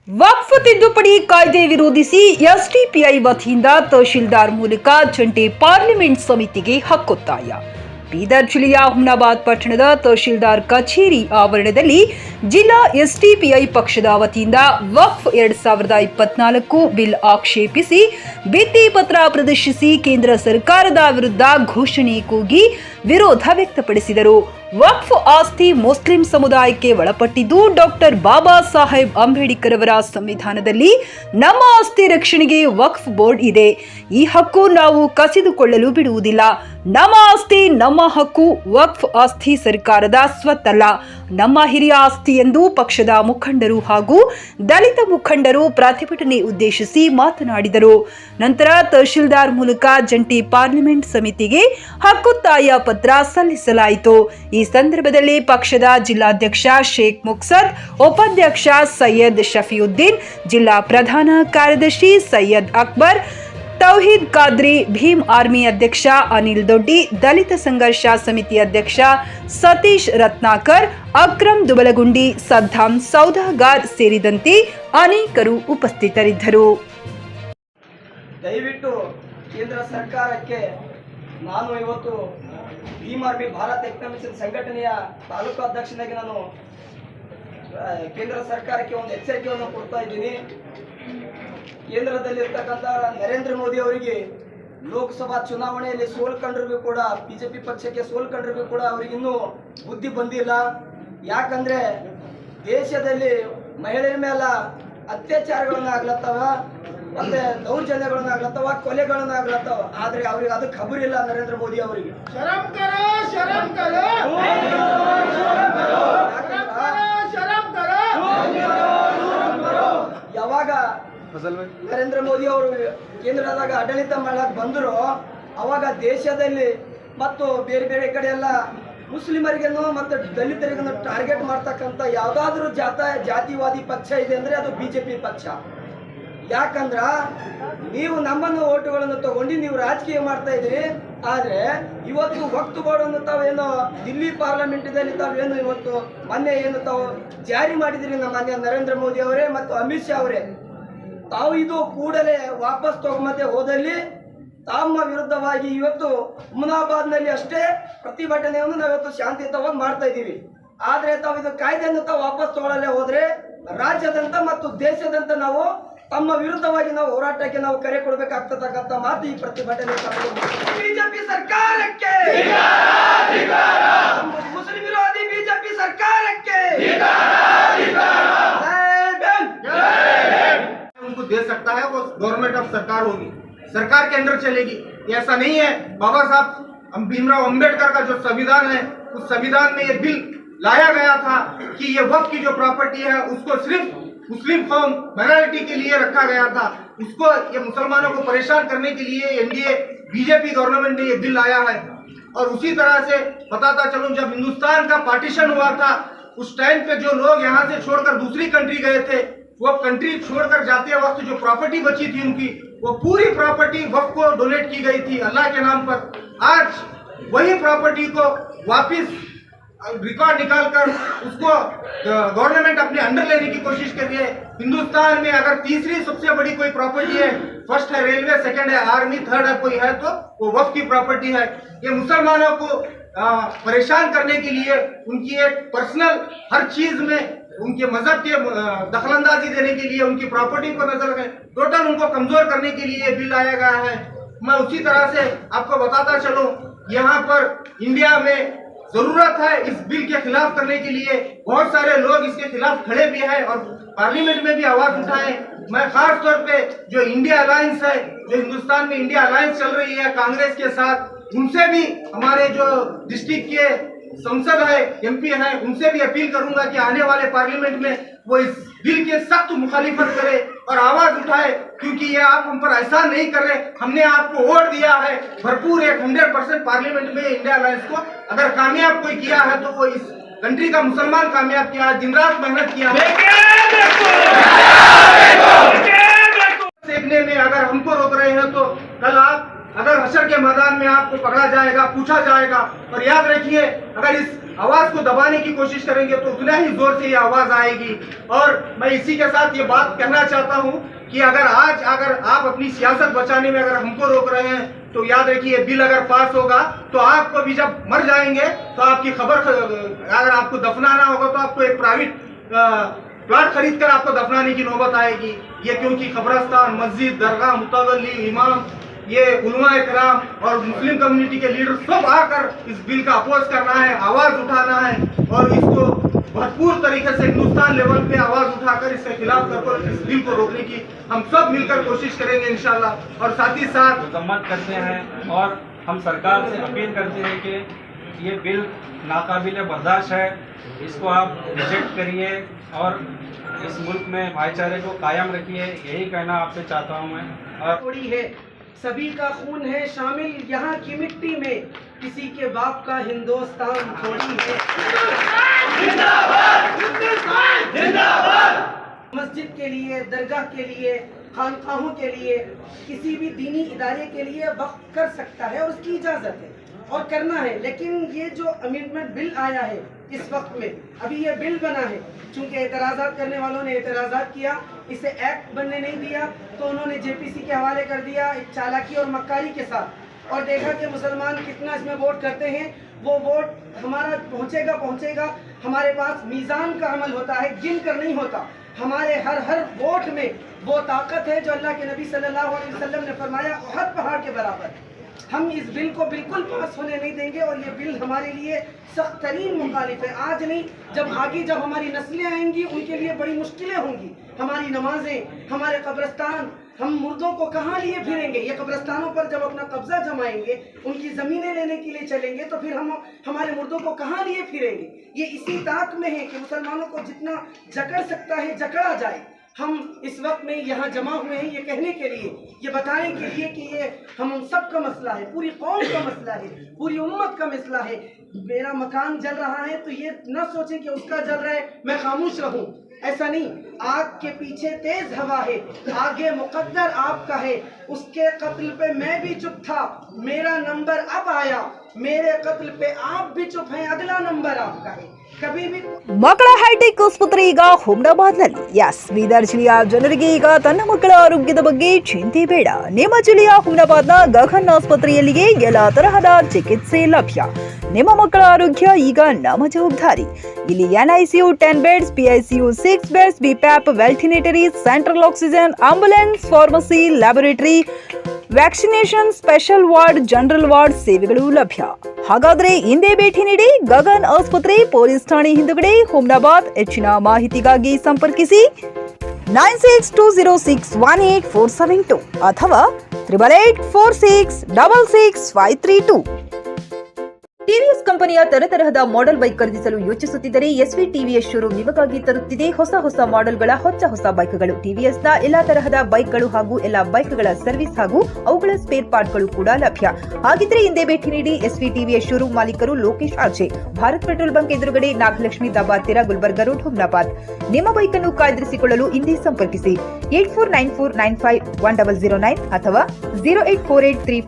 ವಕ್ಫ್ ತಿದ್ದುಪಡಿ ಕಾಯ್ದೆ ವಿರೋಧಿಸಿ ಎಸ್ಡಿಪಿಐ ವತಿಯಿಂದ ತಹಶೀಲ್ದಾರ್ ಮೂಲಕ ಜಂಟಿ ಪಾರ್ಲಿಮೆಂಟ್ ಸಮಿತಿಗೆ ಹಕ್ಕೊತ್ತಾಯ. ಬೀದರ್ ಜಿಲ್ಲೆಯ ಹುಮನಾಬಾದ್ ಪಟ್ಟಣದ ತಹಶೀಲ್ದಾರ್ ಕಚೇರಿ ಆವರಣದಲ್ಲಿ ಜಿಲ್ಲಾ ಎಸ್ಡಿಪಿಐ ಪಕ್ಷದ ವತಿಯಿಂದ ವಕ್ಫ್ 2024 ಬಿಲ್ ಆಕ್ಷೇಪಿಸಿ ಭಿತ್ತಿ ಪತ್ರ ಪ್ರದರ್ಶಿಸಿ ಕೇಂದ್ರ ಸರ್ಕಾರದ ವಿರುದ್ಧ ಘೋಷಣೆ ಕೂಗಿ ವಿರೋಧ ವ್ಯಕ್ತಪಡಿಸಿದರು. ವಕ್ಫ್ ಆಸ್ತಿ ಮುಸ್ಲಿಂ ಸಮುದಾಯಕ್ಕೆ ಒಳಪಟ್ಟಿದ್ದು ಡಾಕ್ಟರ್ ಬಾಬಾ ಸಾಹೇಬ್ ಅಂಬೇಡ್ಕರ್ ಅವರ ಸಂವಿಧಾನದಲ್ಲಿ ನಮ್ಮ ಆಸ್ತಿ ರಕ್ಷಣೆಗೆ ವಕ್ಫ್ ಬೋರ್ಡ್ ಇದೆ. ಈ ಹಕ್ಕು ನಾವು ಕಸಿದುಕೊಳ್ಳಲು ಬಿಡುವುದಿಲ್ಲ. ನಮ್ಮ ಆಸ್ತಿ ನಮ್ಮ ಹಕ್ಕು. ವಕ್ಫ್ ಆಸ್ತಿ ಸರ್ಕಾರದ ಸ್ವತ್ತಲ್ಲ, ನಮ್ಮ ಹಿರಿಯ ಆಸ್ತಿ ಎಂದು ಪಕ್ಷದ ಮುಖಂಡರು ಹಾಗೂ ದಲಿತ ಮುಖಂಡರು ಪ್ರತಿಭಟನೆ ಉದ್ದೇಶಿಸಿ ಮಾತನಾಡಿದರು. ನಂತರ ತಹಶೀಲ್ದಾರ್ ಮೂಲಕ ಜಂಟಿ ಪಾರ್ಲಿಮೆಂಟ್ ಸಮಿತಿಗೆ ಹಕ್ಕೊತ್ತಾಯ ಪತ್ರ ಸಲ್ಲಿಸಲಾಯಿತು. ಈ ಸಂದರ್ಭದಲ್ಲಿ ಪಕ್ಷದ ಜಿಲ್ಲಾಧ್ಯಕ್ಷ ಶೇಖ್ ಮುಕ್ಸದ್, ಉಪಾಧ್ಯಕ್ಷ ಸೈಯದ್ ಶಫಿಯುದ್ದೀನ್, ಜಿಲ್ಲಾ ಪ್ರಧಾನ ಕಾರ್ಯದರ್ಶಿ ಸೈಯದ್ ಅಕ್ಬರ್, ತೌಹೀದ್ ಖಾದ್ರಿ, ಭೀಮ್ ಆರ್ಮಿ ಅಧ್ಯಕ್ಷ ಅನಿಲ್ ದೊಡ್ಡಿ, ದಲಿತ ಸಂಘರ್ಷ ಸಮಿತಿ ಅಧ್ಯಕ್ಷ ಸತೀಶ್ ರತ್ನಾಕರ್, ಅಕ್ರಮ್ ದುಬಲಗುಂಡಿ, ಸದ್ದಾಂ ಸೌದಾಗಾರ್ ಸೇರಿದಂತೆ ಅನೇಕರು ಉಪಸ್ಥಿತರಿದ್ದರು. ದಯವಿಟ್ಟು ಕೇಂದ್ರ ಸರ್ಕಾರಕ್ಕೆ ನಾನು ಇವತ್ತು ಭೀಮ್ ಆರ್ಮಿ ಭಾರತ್ ಎಕನಾಮಿಕ್ಸ್ ಸಂಘಟನೆಯ ತಾಲೂಕು ಅಧ್ಯಕ್ಷನಾಗಿ ನಾನು ಕೇಂದ್ರ ಸರ್ಕಾರಕ್ಕೆ ಒಂದು ಎಚ್ಚರಿಕೆಯನ್ನು ಕೊಡ್ತಾ ಇದ್ದೀನಿ. ಕೇಂದ್ರದಲ್ಲಿರ್ತಕ್ಕಂಥ ನರೇಂದ್ರ ಮೋದಿ ಅವರಿಗೆ ಲೋಕಸಭಾ ಚುನಾವಣೆಯಲ್ಲಿ ಸೋಲ್ಕೊಂಡ್ರಿಗೂ ಕೂಡ, ಬಿಜೆಪಿ ಪಕ್ಷಕ್ಕೆ ಸೋಲ್ಕೊಂಡ್ರಿಗೂ ಕೂಡ ಅವರಿಗೆ ಇನ್ನೂ ಬುದ್ಧಿ ಬಂದಿಲ್ಲ. ಯಾಕಂದ್ರೆ ದೇಶದಲ್ಲಿ ಮಹಿಳೆಯರ ಮೇಲೆ ಅತ್ಯಾಚಾರಗಳನ್ನ ಆಗ್ಲತ್ತವ, ಮತ್ತೆ ದೌರ್ಜನ್ಯಗಳನ್ನ ಆಗ್ಲತ್ತವ, ಕೊಲೆಗಳನ್ನ ಆಗ್ಲತ್ತವ. ಆದ್ರೆ ಅವ್ರಿಗೆ ಅದು ಖಬರ್ ಇಲ್ಲ ನರೇಂದ್ರ ಮೋದಿ ಅವರಿಗೆ. ಯಾವಾಗ ನರೇಂದ್ರ ಮೋದಿ ಅವರು ಕೇಂದ್ರದಾಗ ಆಡಳಿತ ಮಾಡಕ್ ಬಂದ್ರು, ಅವಾಗ ದೇಶದಲ್ಲಿ ಮತ್ತು ಬೇರೆ ಬೇರೆ ಕಡೆ ಎಲ್ಲ ಮುಸ್ಲಿಮರಿಗೇನು ಮತ್ತು ದಲಿತರಿಗೂ ಟಾರ್ಗೆಟ್ ಮಾಡ್ತಕ್ಕಂಥ ಯಾವ್ದಾದ್ರು ಜಾತಿವಾದಿ ಪಕ್ಷ ಇದೆ ಅಂದ್ರೆ ಅದು ಬಿಜೆಪಿ ಪಕ್ಷ. ಯಾಕಂದ್ರ ನೀವು ನಮ್ಮನ್ನು ಓಟುಗಳನ್ನು ತಗೊಂಡು ನೀವು ರಾಜಕೀಯ ಮಾಡ್ತಾ ಇದ್ರಿ. ಆದ್ರೆ ಇವತ್ತು ವಕ್ಫ್ ಬೋರ್ಡ್ ಅನ್ನು ತಾವೇನು ದಿಲ್ಲಿ ಪಾರ್ಲಿಮೆಂಟ್ದಲ್ಲಿ ತಾವೇನು ಇವತ್ತು ಮೊನ್ನೆ ಏನು ತಾವು ಜಾರಿ ಮಾಡಿದ್ರಿ ನಮ್ಮ ಮಾನ್ಯ ನರೇಂದ್ರ ಮೋದಿ ಅವರೇ ಮತ್ತು ಅಮಿತ್ ಶಾ ಅವರೇ, ತಾವು ಇದು ಕೂಡಲೇ ವಾಪಸ್ ತಗೊಂಬಂದೆ ಹೋದಲ್ಲಿ ತಮ್ಮ ವಿರುದ್ಧವಾಗಿ ಇವತ್ತು ಹುಮನಾಬಾದ್ನಲ್ಲಿ ಅಷ್ಟೇ ಪ್ರತಿಭಟನೆಯನ್ನು ನಾವಿವತ್ತು ಶಾಂತಿಯುತವಾಗಿ ಮಾಡ್ತಾ ಇದ್ದೀವಿ. ಆದ್ರೆ ತಾವು ಇದು ಕಾಯ್ದೆಯನ್ನು ತಾವು ವಾಪಸ್ ತಗೊಳ್ಳಲೇ ಹೋದ್ರೆ ರಾಜ್ಯದಂತ ಮತ್ತು ದೇಶದಂತ ನಾವು ತಮ್ಮ ವಿರುದ್ಧವಾಗಿ ನಾವು ಹೋರಾಟಕ್ಕೆ ನಾವು ಕರೆ ಕೊಡಬೇಕಾಗ್ತಕ್ಕಂಥ ಮಾತು ಈ ಪ್ರತಿಭಟನೆ. ಬಿಜೆಪಿ ಸರ್ಕಾರಕ್ಕೆ, ಮುಸ್ಲಿಂ ವಿರೋಧಿ ಬಿಜೆಪಿ ಸರ್ಕಾರಕ್ಕೆ उनको दे सकता है, वो गवर्नमेंट ऑफ सरकार होगी, सरकार के अंदर चलेगी. ऐसा नहीं है. बाबा साहब भीमराव अंबेडकर का जो संविधान है, उस संविधान में ये बिल लाया गया था कि ये वक्फ की जो प्रॉपर्टी है उसको सिर्फ मुस्लिम कौम माइनॉरिटी के लिए रखा गया था. उसको ये मुसलमानों को परेशान करने के लिए एनडीए बीजेपी गवर्नमेंट ने ये बिल लाया है. और उसी तरह से बताता चलूं, जब हिंदुस्तान का पार्टीशन हुआ था उस टाइम पे जो लोग यहाँ से छोड़कर दूसरी कंट्री गए थे, वो कंट्री छोड़कर जाते वक्त जो प्रॉपर्टी बची थी उनकी, वो पूरी प्रॉपर्टी वक्फ को डोनेट की गई थी अल्लाह के नाम पर. आज वही प्रॉपर्टी को वापस रिकॉर्ड निकालकर उसको गवर्नमेंट अपने अंडर लेने की कोशिश कर रही है. हिंदुस्तान में अगर तीसरी सबसे बड़ी कोई प्रॉपर्टी है, फर्स्ट है रेलवे, सेकंड है आर्मी, थर्ड है कोई है तो वो वक्फ की प्रॉपर्टी है. ये मुसलमानों को परेशान करने के लिए उनकी एक पर्सनल हर चीज में उनके मजहब के दखलंदाजी देने के लिए उनकी प्रॉपर्टी को नजर रखें, टोटल उनको कमजोर करने के लिए बिल लाया गया है. मैं उसी तरह से आपको बताता चलूं, यहाँ पर इंडिया में जरूरत है इस बिल के खिलाफ करने के लिए. बहुत सारे लोग इसके खिलाफ खड़े भी हैं और पार्लियामेंट में भी आवाज उठाए. मैं खास तौर पे जो इंडिया अलायंस है, जो हिंदुस्तान में इंडिया अलायंस चल रही है कांग्रेस के साथ, उनसे भी हमारे जो डिस्ट्रिक्ट के संसद है, एमपी है, उनसे भी अपील करूंगा कि आने वाले पार्लियामेंट में वो इस बिल के सख्त मुखालिफत करे और आवाज उठाए. क्योंकि ये आप हम पर एहसान नहीं कर रहे, हमने आपको वोट दिया है भरपूर 100% पार्लियामेंट में. इंडिया अलायंस को अगर कामयाब कोई किया है तो वो इस कंट्री का मुसलमान कामयाब किया है, दिन रात मेहनत किया है. सीखने में अगर हमको रोक रहे हैं तो कल आप अगर हशर के मैदान में आपको पकड़ा जाएगा, पूछा जाएगा. और याद रखिए, अगर इस आवाज को दबाने की कोशिश करेंगे तो उतना ही जोर से ये आवाज आएगी। और मैं इसी के साथ ये बात कहना चाहता हूँ कि अगर आप अपनी सियासत बचाने में अगर हमको रोक रहे हैं तो याद रखिए, बिल अगर पास होगा तो आपको भी जब मर जाएंगे तो आपकी खबर, अगर आपको दफनाना होगा तो आपको एक प्राइवेट प्लाट खरीद कर आपको दफनाने की नौबत आएगी। ये क्योंकि कब्रस्तान, मस्जिद, दरगाह, मुतवल्ली, इमाम, ये उलमा कराम और मुस्लिम कम्युनिटी के लीडर सब आकर इस बिल का अपोज करना है, आवाज उठाना है और इसको भरपूर तरीके से हिंदुस्तान लेवल पे आवाज उठाकर इसके खिलाफ कर इस बिल को रोकने की हम सब मिलकर कोशिश करेंगे इंशाल्लाह। और साथ ही साथ मजम्मत करते हैं और हम सरकार से अपील करते हैं कि ये बिल नाकाबिल बर्दाश्त है, इसको आप रिजेक्ट करिए और इस मुल्क में भाईचारे को कायम रखिए। यही कहना आपसे चाहता हूँ मैं। और थोड़ी है, सभी का खून है शामिल यहाँ की मिट्टी में, किसी के बाप का हिंदुस्तान थोड़ी है। मस्जिद के लिए, दरगाह के लिए, खानकाहों के लिए, किसी भी दीनी इदारे के लिए वक्फ कर सकता है और उसकी इजाज़त है और करना है। लेकिन ये जो अमेंडमेंट बिल आया है इस वक्त में, अभी ये बिल बना है, चूंकि एतराज़ात करने वालों ने एतराज़ात किया, इसे एक्ट बनने नहीं दिया तो उन्होंने जेपीसी के हवाले कर दिया एक चालाकी और मक्कारी के साथ, और देखा कि मुसलमान कितना इसमें वोट करते हैं। वो वोट हमारा पहुँचेगा। हमारे पास मीज़ान का अमल होता है, गिन कर नहीं होता। हमारे हर वोट में वो ताकत है जो अल्लाह के नबी सल्लल्लाहु अलैहि वसल्लम ने फरमाया उहद पहाड़ के बराबर। हम इस बिल को बिल्कुल पास होने नहीं देंगे और ये बिल हमारे लिए सख्त तरीन मुखालिफ है। आज नहीं, जब हमारी नस्लें आएंगी उनके लिए बड़ी मुश्किलें होंगी। हमारी नमाजें, हमारे कब्रिस्तान, हम मुर्दों को कहाँ लिए फिरेंगे? ये कब्रिस्तानों पर जब अपना कब्जा जमाएंगे, उनकी ज़मीनें लेने के लिए चलेंगे तो फिर हम हमारे मुर्दों को कहाँ लिए फिरेंगे? ये इसी ताक में है कि मुसलमानों को जितना जकड़ सकता है जकड़ा जाए। हम इस वक्त में यहाँ जमा हुए हैं ये कहने के लिए, ये बताने के लिए कि ये हम सब का मसला है, पूरी कौम का मसला है, पूरी उम्मत का मसला है। मेरा मकान जल रहा है तो ये न सोचें कि उसका जल रहा है मैं खामोश रहूं, ऐसा नहीं। आग के पीछे तेज हवा है, आगे मुकद्दर आपका है। उसके कत्ल पे मैं भी चुप था, मेरा नंबर अब आया। मेरे कत्ल पे आप भी चुप हैं, अगला नंबर आपका है। कभी भी ಮಕ್ಕಳ ಹೈಟೆಕ್ ಆಸ್ಪತ್ರೆ ಈಗ ಹುಮ್ನಾಬಾದ್ನಲ್ಲಿ. ಯಸ್, ಬೀದರ್ ಜಿಲ್ಲೆಯ ಜನರಿಗೆ ಈಗ ತನ್ನ ಮಕ್ಕಳ ಆರೋಗ್ಯದ ಬಗ್ಗೆ ಚಿಂತೆ ಬೇಡ. ನಿಮ್ಮ ಜಿಲ್ಲೆಯ ಹುಮ್ನಾಬಾದ್ನ ಗಗನ್ ಆಸ್ಪತ್ರೆಯಲ್ಲಿಯೇ ಎಲ್ಲ ತರಹದ ಚಿಕಿತ್ಸೆ ಲಭ್ಯ. ನಿಮ್ಮ ಮಕ್ಕಳ ಆರೋಗ್ಯ ಈಗ ನಮ್ಮ ಜವಾಬ್ದಾರಿ. ಇಲ್ಲಿ NICU 10 beds, PICU 6 beds, BPAP, ventilatory, central oxygen, ambulance, pharmacy, laboratory, vaccination, special ward, general ward ಸೇವೆಗಳು ಲಭ್ಯ. ಹಾಗಾದ್ರೆ ಹಿಂದೆ ಭೇಟಿ ನೀಡಿ ಗಗನ್ ಆಸ್ಪತ್ರೆ, ಪೊಲೀಸ್ ಠಾಣೆ ಹಿಂದುಗಡೆ, ಹುಮ್ನಾಬಾದ್. ಹೆಚ್ಚಿನ ಮಾಹಿತಿಗಾಗಿ ಸಂಪರ್ಕಿಸಿ 9620618472 ಅಥವಾ 8846666532. ಟಿವಿಎಸ್ ಕಂಪನಿಯ ತರತರಹದ ಮಾಡೆಲ್ ಬೈಕ್ ಖರೀದಿಸಲು ಯೋಚಿಸುತ್ತಿದ್ದರೆ SV ಟಿವಿಎಸ್ ಶೋರೂಮ್ ನಿಮಗಾಗಿ ತರುತ್ತಿದೆ ಹೊಸ ಮಾಡೆಲ್ಗಳ ಹೊಸ ಬೈಕ್ಗಳು. ಟಿವಿಎಸ್ನ ಎಲ್ಲಾ ತರಹದ ಬೈಕ್ಗಳು ಹಾಗೂ ಎಲ್ಲಾ ಬೈಕ್ಗಳ ಸರ್ವಿಸ್ ಹಾಗೂ ಅವುಗಳ ಸ್ಪೇರ್ ಪಾರ್ಟ್ಗಳು ಕೂಡ ಲಭ್ಯ. ಹಾಗಿದ್ರೆ ಹಿಂದೆ ಭೇಟಿ ನೀಡಿ. SV ಟಿವಿಎಸ್ ಶೋರೂಮ್ ಮಾಲೀಕರು Lokesh RJ, Bharat petrol bunk ಎದುರುಗಡೆ, ನಾಗಲಕ್ಷ್ಮಿ ದಾಬಾ ಹತ್ತಿರ, ಗುಲ್ಬರ್ಗಾ ರೋಡ್, ಹುಮ್ನಾಬಾದ್. ನಿಮ್ಮ ಬೈಕ್ ಅನ್ನು ಕಾಯ್ದಿರಿಸಿಕೊಳ್ಳಲು ಹಿಂದೆ ಸಂಪರ್ಕಿಸಿ 8494951009 ಅಥವಾ 08483